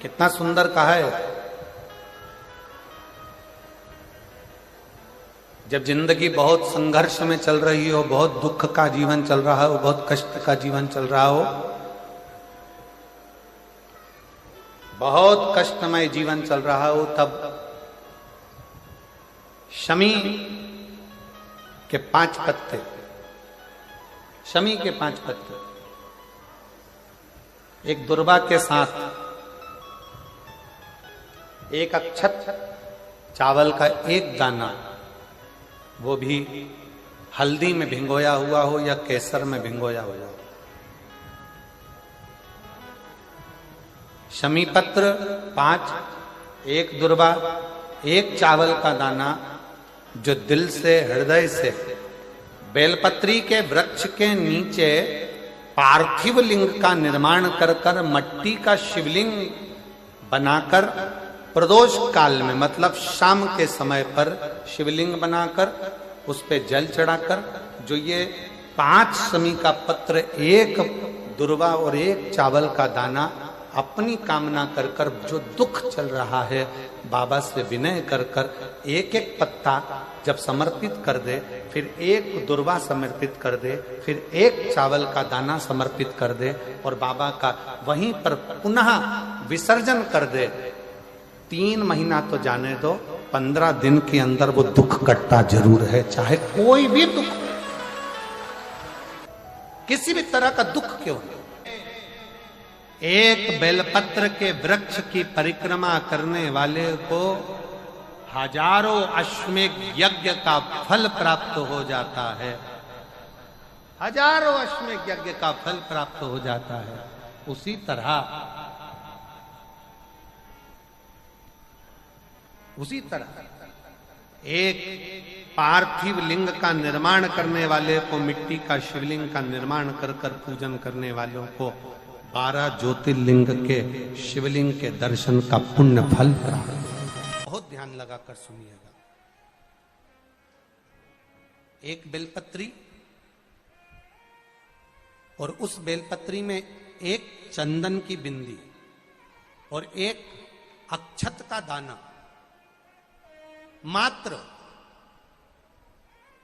कितना सुंदर कहा है। जब जिंदगी बहुत संघर्ष में चल रही हो, बहुत दुख का जीवन चल रहा हो, बहुत कष्ट का जीवन चल रहा हो, बहुत कष्टमय जीवन चल रहा हो, तब शमी के 5 पत्ते, शमी के 5 पत्ते एक दुर्वा के साथ एक अक्षत चावल का एक दाना, वो भी हल्दी में भिंगोया हुआ हो या केसर में भिंगोया हुआ हो, शमी पत्र 5, एक दुर्वा, एक चावल का दाना, जो दिल से हृदय से बेलपत्री के वृक्ष के नीचे पार्थिव लिंग का निर्माण कर कर मट्टी का शिवलिंग बनाकर प्रदोष काल में, मतलब शाम के समय पर शिवलिंग बनाकर उस पे जल चढ़ाकर, जो ये 5 शमी का पत्र, एक दुर्वा और एक चावल का दाना, अपनी कामना कर कर जो दुख चल रहा है बाबा से विनय कर कर एक एक पत्ता जब समर्पित कर दे, फिर एक दुर्वा समर्पित कर दे, फिर एक चावल का दाना समर्पित कर दे और बाबा का वहीं पर पुनः विसर्जन कर दे, 3 महीना तो जाने दो, 15 दिन के अंदर वो दुख कटता जरूर है, चाहे कोई भी दुख, किसी भी तरह का दुख क्यों नहीं। एक बेलपत्र के वृक्ष की परिक्रमा करने वाले को हजारों अश्वमेघ यज्ञ का फल प्राप्त हो जाता है, हजारों अश्वमेघ यज्ञ का फल प्राप्त हो जाता है। उसी तरह एक पार्थिव लिंग का निर्माण करने वाले को, मिट्टी का शिवलिंग का निर्माण कर कर पूजन करने वालों को 12 ज्योतिर्लिंग के शिवलिंग के दर्शन का पुण्य फल प्राप्त। बहुत ध्यान लगाकर सुनिएगा। एक बेलपत्री और उस बेलपत्री में एक चंदन की बिंदी और एक अक्षत का दाना मात्र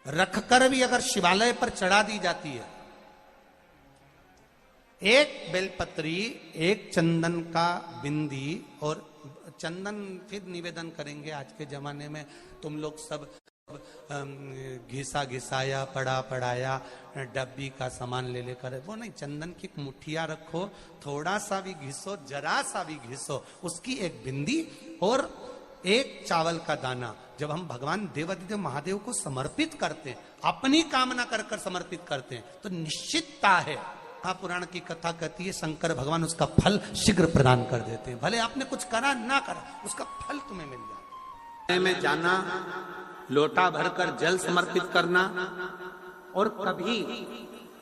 रखकर भी अगर शिवालय पर चढ़ा दी जाती है, एक बेलपत्री, एक चंदन का बिंदी, और चंदन फिर निवेदन करेंगे। आज के जमाने में तुम लोग सब घिसा घिसाया, पड़ा पड़ाया, डब्बी का सामान ले लेकर, वो नहीं, चंदन की मुठिया रखो, थोड़ा सा भी घिसो, जरा सा भी घिसो, उसकी एक बिंदी और एक चावल का दाना, जब हम भगवान देवादिदेव महादेव को समर्पित करते हैं, अपनी कामना कर कर समर्पित करते हैं, तो निश्चितता है, पुराण की कथा कहती है, शंकर भगवान उसका फल शीघ्र प्रदान कर देते हैं। भले आपने कुछ करा ना करा, उसका फल तुम्हें मिल जाए। में जाना, लोटा भरकर जल समर्पित करना, और कभी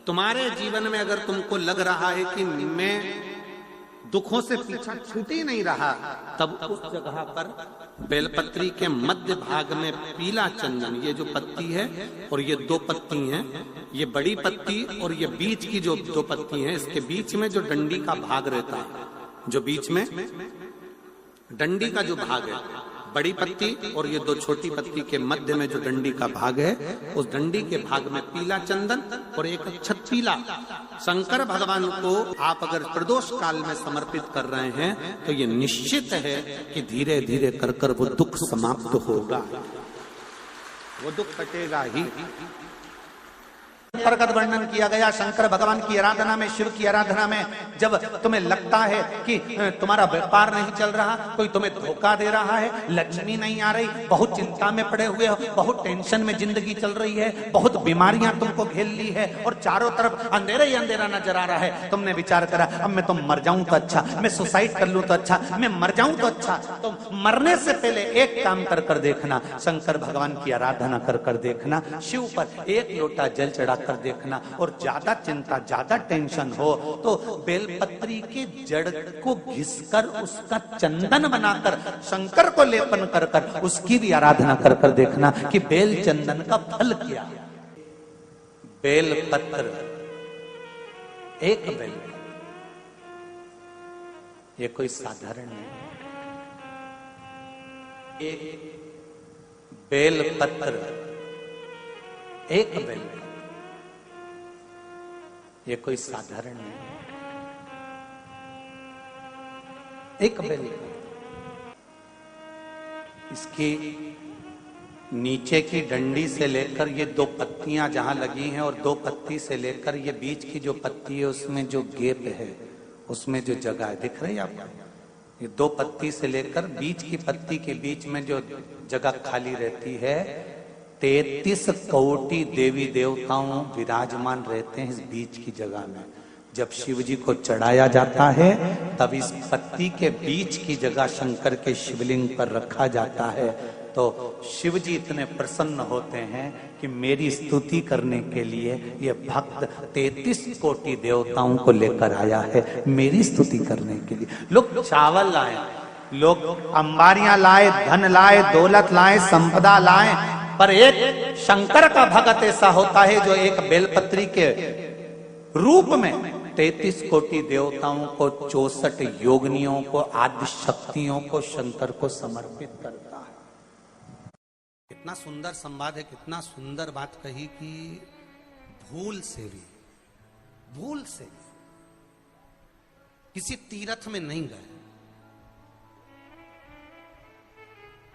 तुम्हारे जीवन में अगर तुमको लग रहा है कि मैं दुखों से पीछा छूट ही नहीं रहा, तब उस जगह पर बेलपत्री के मध्य भाग में पीला चंदन, ये जो पत्ती है और ये 2 पत्ती हैं, ये बड़ी पत्ती और ये बीच की जो 2 पत्ती हैं, इसके बीच में जो डंडी का भाग रहता है, जो बीच में डंडी का जो भाग है, बड़ी पत्ती और ये 2 छोटी पत्ती के मध्य में जो डंडी का भाग है, उस डंडी के भाग में पीला चंदन और एक अक्षत पीला, शंकर भगवान को आप अगर प्रदोष काल में समर्पित कर रहे हैं, तो ये निश्चित है कि धीरे धीरे कर कर वो दुख समाप्त होगा, वो दुख कटेगा ही। प्रकट वर्णन किया गया शंकर भगवान की आराधना में, शिव की आराधना में, जब तुम्हें लगता है कि तुम्हारा व्यापार नहीं चल रहा, कोई तुम्हें धोखा दे रहा है, लक्ष्मी नहीं आ रही, बहुत चिंता में पड़े हुए हो, बहुत टेंशन में जिंदगी चल रही है, बहुत बीमारियां तुमको घेर ली है और चारों तरफ अंधेरा ही अंधेरा नजर आ रहा है, तुमने विचार करा अब मैं तो मर जाऊं तो अच्छा, मैं सुसाइड कर लूं तो अच्छा, मैं मर जाऊं तो अच्छा, तो मरने से पहले एक काम कर कर देखना, शंकर भगवान की आराधना कर कर देखना, शिव पर एक लोटा जल चढ़ा कर देखना, और ज्यादा चिंता, ज्यादा टेंशन हो तो बेलपत्री के जड़ को घिसकर उसका चंदन बनाकर शंकर को लेपन कर कर उसकी भी आराधना कर कर देखना कि बेल चंदन का फल क्या है। बेलपत्र, एक बेल, ये कोई साधारण नहीं। एक बेलपत्र, एक बेलपत्र, ये कोई साधारण नहीं। एक बेलपत्र, इसकी नीचे की डंडी से लेकर ये दो पत्तियां जहां लगी हैं और दो पत्ती से लेकर ये बीच की जो पत्ती है उसमें जो गैप है, उसमें जो जगह है, दिख रही है आपको? ये दो पत्ती से लेकर बीच की पत्ती के बीच में जो जगह खाली रहती है, 33 कोटि देवी देवताओं विराजमान रहते हैं इस बीच की जगह में। जब शिव जी को चढ़ाया जाता है तब इस पत्ती के बीच की जगह शंकर के शिवलिंग पर रखा जाता है। तो शिव जी इतने प्रसन्न होते हैं कि मेरी स्तुति करने के लिए ये भक्त 33 कोटि देवताओं को लेकर आया है, मेरी स्तुति करने के लिए। लोग चावल लाए, लोग अंबारियां लाए, धन लाए, दौलत लाए, संपदा लाए, पर एक शंकर का भक्त ऐसा होता है जो एक बेलपत्री के रूप में 33 कोटि देवताओं को, 64 योगिनियों को, आदि शक्तियों को शंकर को समर्पित करता है। कितना सुंदर संवाद है, कितना सुंदर बात कही कि भूल से भी किसी तीर्थ में नहीं गए,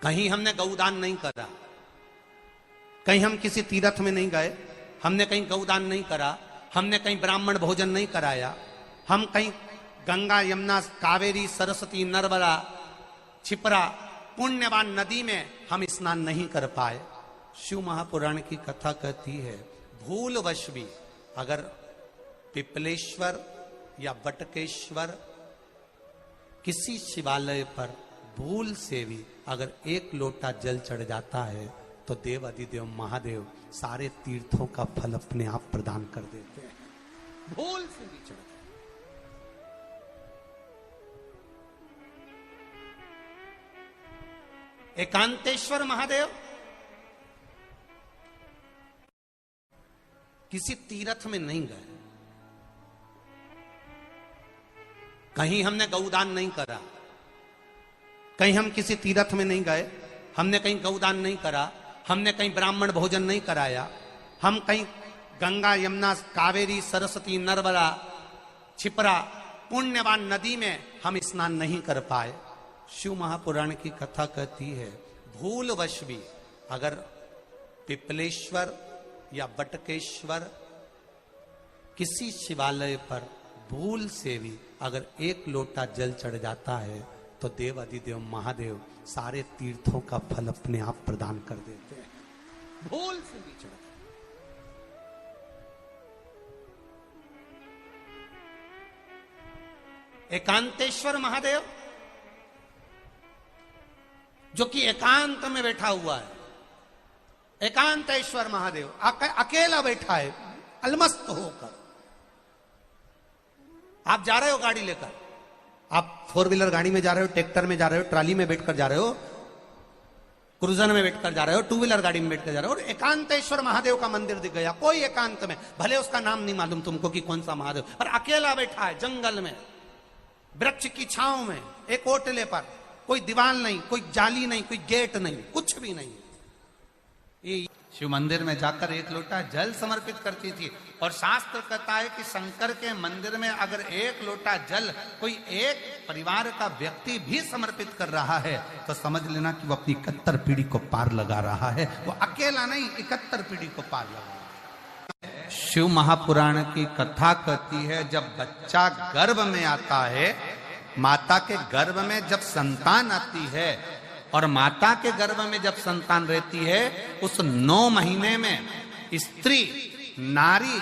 कहीं हमने गौदान नहीं करा, कहीं हम किसी तीर्थ में नहीं गए, हमने कहीं गौदान नहीं करा, हमने कहीं ब्राह्मण भोजन नहीं कराया, हम कहीं गंगा यमुना कावेरी सरस्वती नर्मदा छिपरा पुण्यवान नदी में हम स्नान नहीं कर पाए। शिव महापुराण की कथा कहती है भूलवश भी अगर पिपलेश्वर या बटकेश्वर किसी शिवालय पर भूल से भी अगर एक लोटा जल चढ़ जाता है तो देव अधिदेव महादेव सारे तीर्थों का फल अपने आप प्रदान कर देते हैं। भूल से भी चढ़ जाए। एकांतेश्वर महादेव किसी तीर्थ में नहीं गए, कहीं हमने गौदान नहीं करा, कहीं हम किसी तीर्थ में नहीं गए, हमने कहीं गौदान नहीं करा, हमने कहीं ब्राह्मण भोजन नहीं कराया, हम कहीं गंगा यमुना कावेरी सरस्वती नर्मदा छिपरा पुण्यवान नदी में हम स्नान नहीं कर पाए। शिव महापुराण की कथा कहती है भूलवश भी अगर पिपलेश्वर या बटकेश्वर किसी शिवालय पर भूल से भी अगर एक लोटा जल चढ़ जाता है तो देव अधिदेव महादेव सारे तीर्थों का फल अपने आप प्रदान कर देते हैं। भूल से भी चढ़। एकांतेश्वर महादेव जो कि एकांत में बैठा हुआ है, एकांतेश्वर महादेव अकेला बैठा है अलमस्त होकर। आप जा रहे हो गाड़ी लेकर, आप 4 व्हीलर गाड़ी में जा रहे हो, ट्रैक्टर में जा रहे हो, ट्राली में बैठकर जा रहे हो, क्रूजर में बैठकर जा रहे हो, 2 व्हीलर गाड़ी में बैठकर जा रहे हो, और एकांतेश्वर महादेव का मंदिर दिख गया। कोई एकांत में, भले उसका नाम नहीं मालूम तुमको कि कौन सा महादेव, पर अकेला बैठा है जंगल में, वृक्ष की छांव में, एक ओटले पर, कोई दीवार नहीं, कोई जाली नहीं, कोई गेट नहीं, कुछ भी नहीं। ये शिव मंदिर में जाकर एक लोटा जल समर्पित करती थी। और शास्त्र कहता है कि शंकर के मंदिर में अगर एक लोटा जल कोई एक परिवार का व्यक्ति भी समर्पित कर रहा है तो समझ लेना कि वो अपनी 71 पीढ़ी को पार लगा रहा है। वो अकेला नहीं, 71 पीढ़ी को पार लगा रहा है। शिव महापुराण की कथा कहती है जब बच्चा गर्भ में आता है, माता के गर्भ में जब संतान आती है और माता के गर्भ में जब संतान रहती है, उस 9 महीने में स्त्री नारी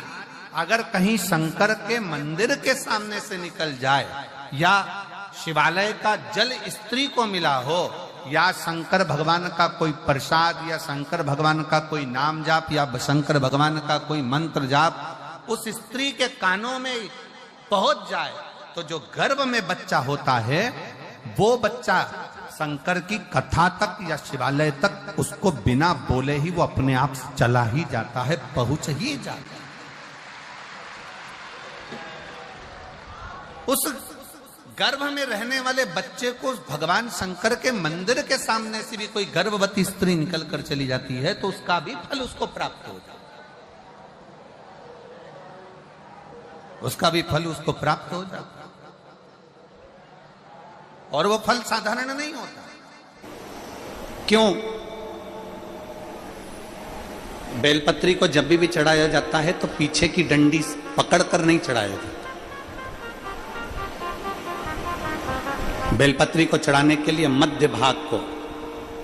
अगर कहीं शंकर के मंदिर के सामने से निकल जाए, या शिवालय का जल स्त्री को मिला हो, या शंकर भगवान का कोई प्रसाद, या शंकर भगवान का कोई नाम जाप, या शंकर भगवान का कोई मंत्र जाप उस स्त्री के कानों में पहुंच जाए, तो जो गर्भ में बच्चा होता है वो बच्चा शंकर की कथा तक या शिवालय तक उसको बिना बोले ही वो अपने आप चला ही जाता है, पहुंच ही जाता है। उस गर्भ में रहने वाले बच्चे को भगवान शंकर के मंदिर के सामने से भी कोई गर्भवती स्त्री निकल कर चली जाती है तो उसका भी फल उसको प्राप्त हो जाता, उसका भी फल उसको प्राप्त हो जाता, और वो फल साधारण नहीं होता। क्यों? बेलपत्री को जब भी चढ़ाया जाता है तो पीछे की डंडी पकड़कर नहीं चढ़ाया जाता। बेलपत्री को चढ़ाने के लिए मध्य भाग को,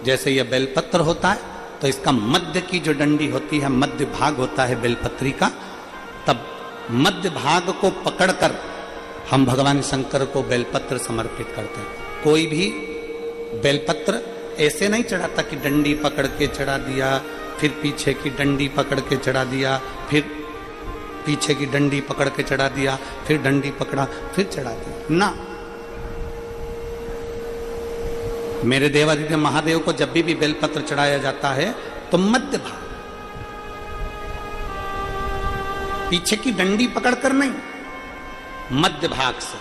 जैसे यह बेलपत्र होता है तो इसका मध्य की जो डंडी होती है, मध्य भाग होता है बेलपत्री का, तब मध्य भाग को पकड़कर हम भगवान शंकर को बेलपत्र समर्पित करते हैं। कोई भी बेलपत्र ऐसे नहीं चढ़ाता कि डंडी पकड़ के चढ़ा दिया, फिर पीछे की डंडी पकड़ के चढ़ा दिया, फिर पीछे की डंडी पकड़ के चढ़ा दिया, फिर डंडी पकड़ा, फिर चढ़ा दिया ना। मेरे देवादिदेव महादेव को जब भी बेलपत्र चढ़ाया जाता है तो मध्य भाग, पीछे की डंडी पकड़कर नहीं, मध्य भाग से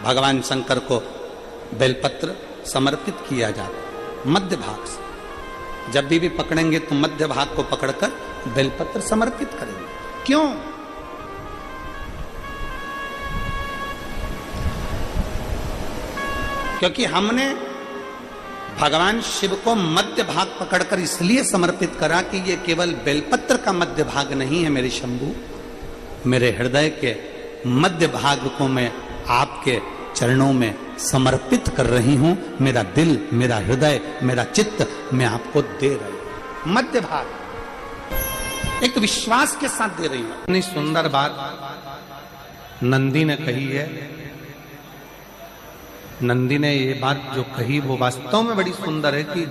भगवान शंकर को बेलपत्र समर्पित किया जाता है। मध्य भाग से जब भी पकड़ेंगे तो मध्य भाग को पकड़कर बेलपत्र समर्पित करेंगे। क्यों? क्योंकि हमने भगवान शिव को मध्य भाग पकड़कर इसलिए समर्पित करा कि ये केवल बेलपत्र का मध्य भाग नहीं है मेरे शंभू, मेरे हृदय के मध्य भाग को मैं आपके चरणों में समर्पित कर रही हूं। मेरा दिल, मेरा हृदय, मेरा चित्त मैं आपको दे रही हूं। मध्य भाग एक विश्वास के साथ दे रही हूं। इतनी सुंदर बात नंदी ने कही है। नंदी ने ये बात जो कही वो वास्तव में बड़ी सुंदर है कि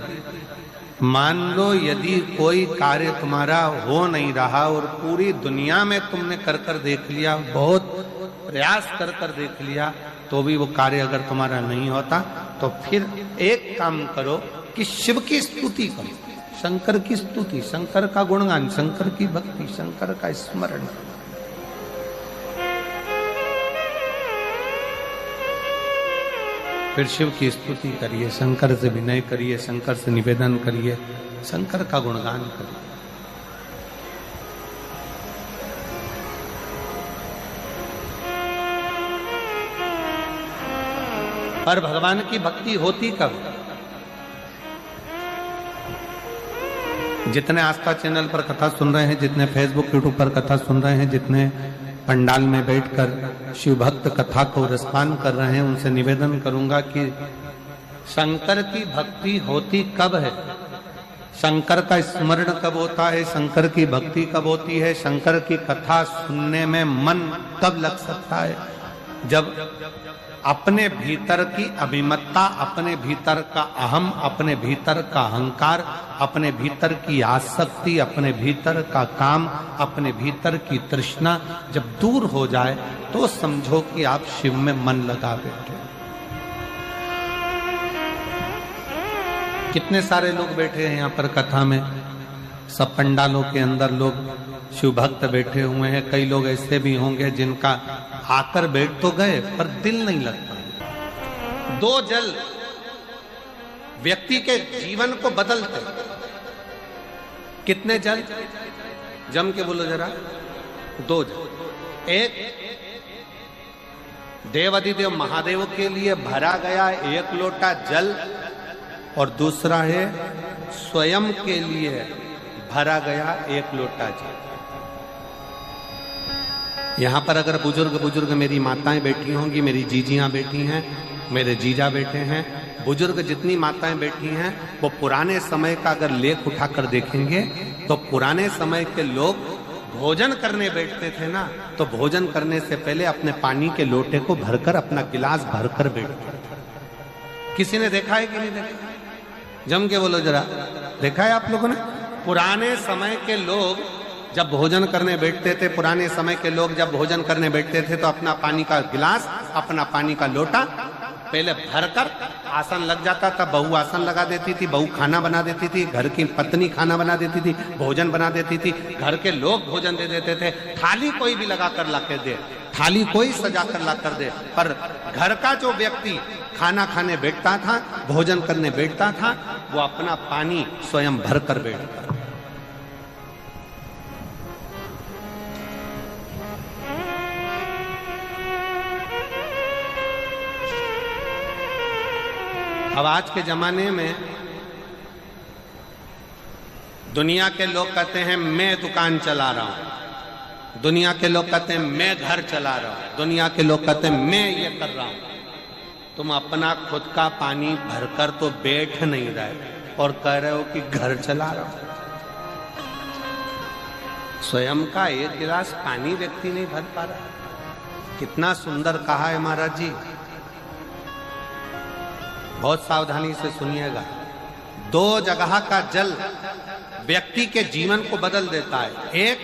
मान लो यदि कोई कार्य तुम्हारा हो नहीं रहा और पूरी दुनिया में तुमने कर कर देख लिया, बहुत प्रयास कर कर देख लिया, तो भी वो कार्य अगर तुम्हारा नहीं होता, तो फिर एक काम करो कि शिव की स्तुति करो, शंकर की स्तुति, शंकर का गुणगान, शंकर की भक्ति, शंकर का स्मरण। फिर शिव की स्तुति करिए, शंकर से विनय करिए, शंकर से निवेदन करिए, शंकर का गुणगान करिए। पर भगवान की भक्ति होती कब? जितने आस्था चैनल पर कथा सुन रहे हैं, जितने फेसबुक यूट्यूब पर कथा सुन रहे हैं, जितने पंडाल में बैठकर शिव भक्त कथा को रसपान कर रहे हैं, उनसे निवेदन करूंगा कि शंकर की भक्ति होती कब है, शंकर का स्मरण कब होता है, शंकर की भक्ति कब होती है, शंकर की कथा सुनने में मन कब लग सकता है? जब अपने भीतर की अभिमत्ता, अपने भीतर का अहम, अपने भीतर का अहंकार, अपने भीतर की आसक्ति, अपने भीतर का काम, अपने भीतर की तृष्णा जब दूर हो जाए तो समझो कि आप शिव में मन लगा बैठे। कितने सारे लोग बैठे हैं यहाँ पर कथा में, सब पंडालों के अंदर लोग शिव भक्त बैठे हुए हैं। कई लोग ऐसे भी होंगे जिनका आकर बैठ तो गए पर दिल नहीं लगता। दो जल व्यक्ति के जीवन को बदलते। कितने जल? जम के बोलो जरा। दो जल। एक देवादिदेव महादेव के लिए भरा गया एक लोटा जल, और दूसरा है स्वयं के लिए भरा गया एक लोटा जल। यहां पर अगर बुजुर्ग मेरी माताएं बैठी होंगी, मेरी जीजियां बैठी हैं, मेरे जीजा बैठे हैं, बुजुर्ग जितनी माताएं बैठी हैं, वो पुराने समय का अगर लेख उठाकर देखेंगे तो पुराने समय के लोग भोजन करने बैठते थे ना, तो भोजन करने से पहले अपने पानी के लोटे को भरकर, अपना गिलास भरकर बैठते थे। किसी ने देखा है कि नहीं देखा? जम के बोलो जरा, देखा है आप लोगों ने? पुराने समय के लोग जब भोजन करने बैठते थे, पुराने समय के लोग जब भोजन करने बैठते थे तो अपना पानी का गिलास, अपना पानी का लोटा पहले भरकर आसन लग जाता था। बहू आसन लगा देती थी, बहू खाना बना देती थी, घर की पत्नी खाना बना देती थी, भोजन बना देती थी, घर के लोग भोजन दे देते थे। थाली कोई भी लगा कर लाके दे, थाली कोई सजा कर ला कर दे, पर घर का जो व्यक्ति खाना खाने बैठता था, भोजन करने बैठता था, वो अपना पानी स्वयं भर कर बैठता। अब आज के जमाने में दुनिया के लोग कहते हैं मैं दुकान चला रहा हूं, दुनिया के लोग कहते हैं मैं घर चला रहा हूं, दुनिया के लोग कहते हैं मैं ये कर रहा हूं। तुम अपना खुद का पानी भरकर तो बैठ नहीं रहे और कह रहे हो कि घर चला रहा हूं। स्वयं का एक गिलास पानी व्यक्ति नहीं भर पा रहा। कितना सुंदर कहा है महाराज जी, बहुत सावधानी से सुनिएगा। दो जगह का जल व्यक्ति के जीवन को बदल देता है। एक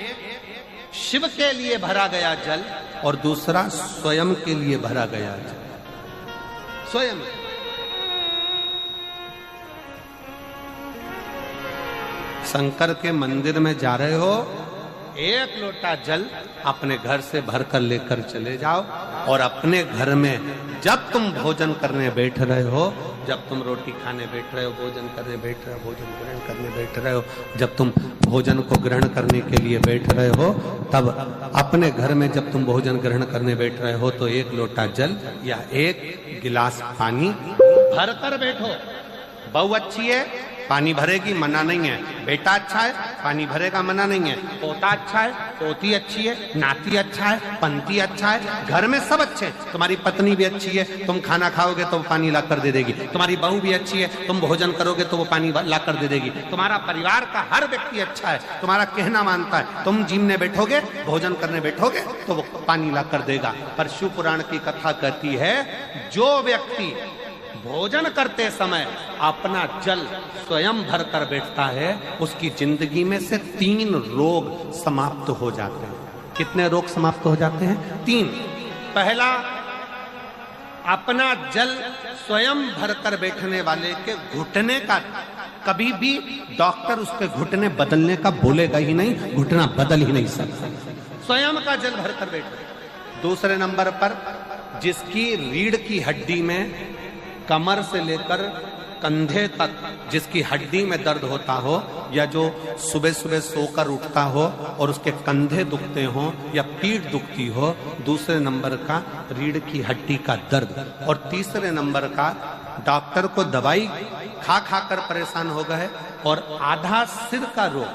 शिव के लिए भरा गया जल और दूसरा स्वयं के लिए भरा गया जल। स्वयं शंकर के मंदिर में जा रहे हो, एक लोटा जल अपने घर से भरकर लेकर चले जाओ और अपने घर में जब तुम भोजन करने बैठ रहे हो, जब तुम रोटी खाने बैठ रहे हो, भोजन करने बैठ रहे हो, भोजन ग्रहण करने बैठ रहे हो, जब तुम भोजन को ग्रहण करने के लिए बैठ रहे हो, तब अपने घर में जब तुम भोजन ग्रहण करने बैठ रहे हो तो एक लोटा जल या एक गिलास पानी भर कर बैठो। बहू अच्छी है, पानी भरेगी, मना नहीं है। बेटा अच्छा है, पानी भरेगा, मना नहीं है। पोता अच्छा है, पोती अच्छी है, नाती अच्छा है, पंती अच्छा है, घर में सब अच्छे हैं। तुम्हारी पत्नी भी अच्छी है, तुम खाना खाओगे तो वो पानी ला कर दे देगी। तुम्हारी बहू भी अच्छी है, तुम भोजन करोगे तो वो पानी ला कर दे देगी। तुम्हारा परिवार का हर व्यक्ति अच्छा है, तुम्हारा कहना मानता है। तुम जिमने बैठोगे, भोजन करने बैठोगे तो वो पानी ला कर देगा। पर शिव पुराण की कथा कहती है, जो व्यक्ति भोजन करते समय अपना जल स्वयं भर कर बैठता है, उसकी जिंदगी में से 3 रोग समाप्त हो जाते हैं। कितने रोग समाप्त हो जाते हैं? 3। पहला, अपना जल स्वयं भर कर बैठने वाले के घुटने का कभी भी डॉक्टर उसके घुटने बदलने का बोलेगा ही नहीं, घुटना बदल ही नहीं सकता। स्वयं का जल भर कर बैठे। दूसरे नंबर पर, जिसकी रीढ़ की हड्डी में कमर से लेकर कंधे तक जिसकी हड्डी में दर्द होता हो, या जो सुबह सुबह सोकर उठता हो और उसके कंधे दुखते हो या पीठ दुखती हो। दूसरे नंबर का रीढ़ की हड्डी का दर्द। और तीसरे नंबर का, डॉक्टर को दवाई खा खा कर परेशान हो गए और आधा सिर का रोग,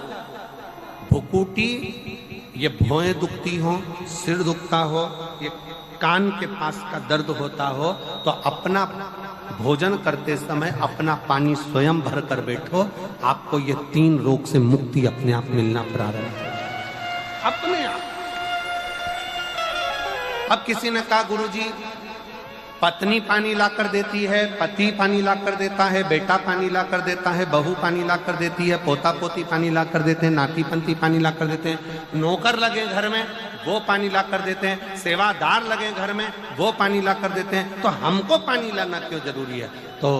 भुकुटी, ये भौएं दुखती हो, सिर दुखता हो, ये कान के पास का दर्द होता हो, तो अपना भोजन करते समय अपना पानी स्वयं भर कर बैठो। आपको ये 3 रोग से मुक्ति अपने आप मिलना प्रारंभ हो, अपने आप। अब किसी ने कहा, गुरुजी पत्नी पानी ला कर देती है, पति पानी ला कर देता है, बेटा पानी ला कर देता है, बहू पानी ला कर देती है, पोता पोती पानी ला कर देते हैं, नाती पंती पानी ला कर देते हैं, नौकर लगे घर में वो पानी ला कर देते हैं, सेवादार लगे घर में वो पानी ला कर देते हैं, तो हमको पानी लाना क्यों जरूरी है? तो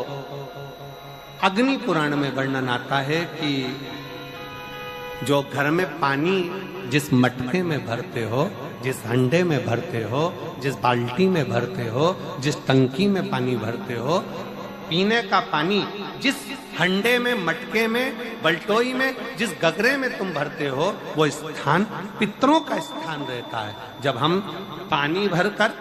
अग्नि पुराण में वर्णन आता है कि जो घर में पानी जिस मटके में भरते हो, जिस हंडे में भरते हो, जिस बाल्टी में भरते हो, जिस टंकी में पानी भरते हो, पीने का पानी जिस हंडे में, मटके में, बल्टोई में, जिस गगरे में तुम भरते हो, वो स्थान पितरों का स्थान रहता है। जब हम पानी भरकर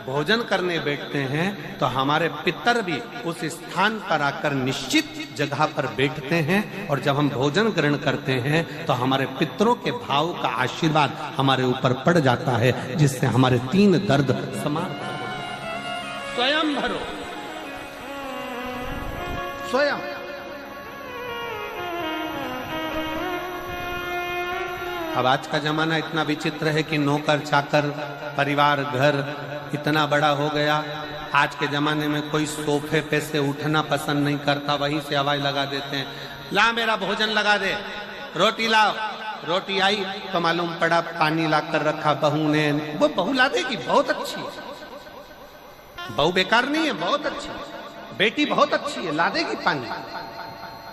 भोजन करने बैठते हैं तो हमारे पितर भी उस स्थान पर आकर निश्चित जगह पर बैठते हैं, और जब हम भोजन ग्रहण करते हैं तो हमारे पितरों के भाव का आशीर्वाद हमारे ऊपर पड़ जाता है, जिससे हमारे 3 दर्द समाप्त हो। स्वयं भरो, स्वयं। अब आज का जमाना इतना विचित्र है कि नौकर चाकर, परिवार, घर इतना बड़ा हो गया। आज के जमाने में कोई सोफे पे से उठना पसंद नहीं करता, वहीं से आवाज लगा देते हैं, ला मेरा भोजन लगा दे, रोटी लाओ। रोटी आई तो मालूम पड़ा पानी ला कर रखा बहू ने। वो बहू ला देगी, बहुत अच्छी है, बहू बेकार नहीं है, बहुत अच्छी है, बेटी बहुत अच्छी है, ला देगी पानी,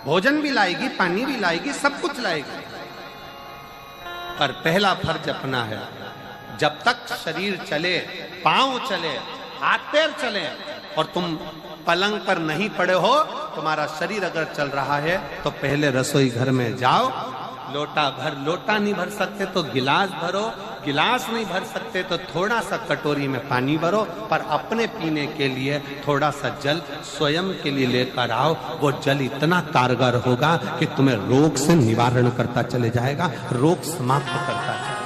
भोजन भी लाएगी, पानी भी लाएगी, सब कुछ लाएगी। पर पहला फर्ज अपना है, जब तक शरीर चले, पांव चले, हाथ पैर चले और तुम पलंग पर नहीं पड़े हो, तुम्हारा शरीर अगर चल रहा है तो पहले रसोई घर में जाओ, लोटा भर, लोटा नहीं भर सकते तो गिलास भरो, गिलास नहीं भर सकते तो थोड़ा सा कटोरी में पानी भरो, पर अपने पीने के लिए थोड़ा सा जल स्वयं के लिए लेकर आओ। वो जल इतना कारगर होगा कि तुम्हें रोग से निवारण करता चले जाएगा, रोग समाप्त करता चलेगा।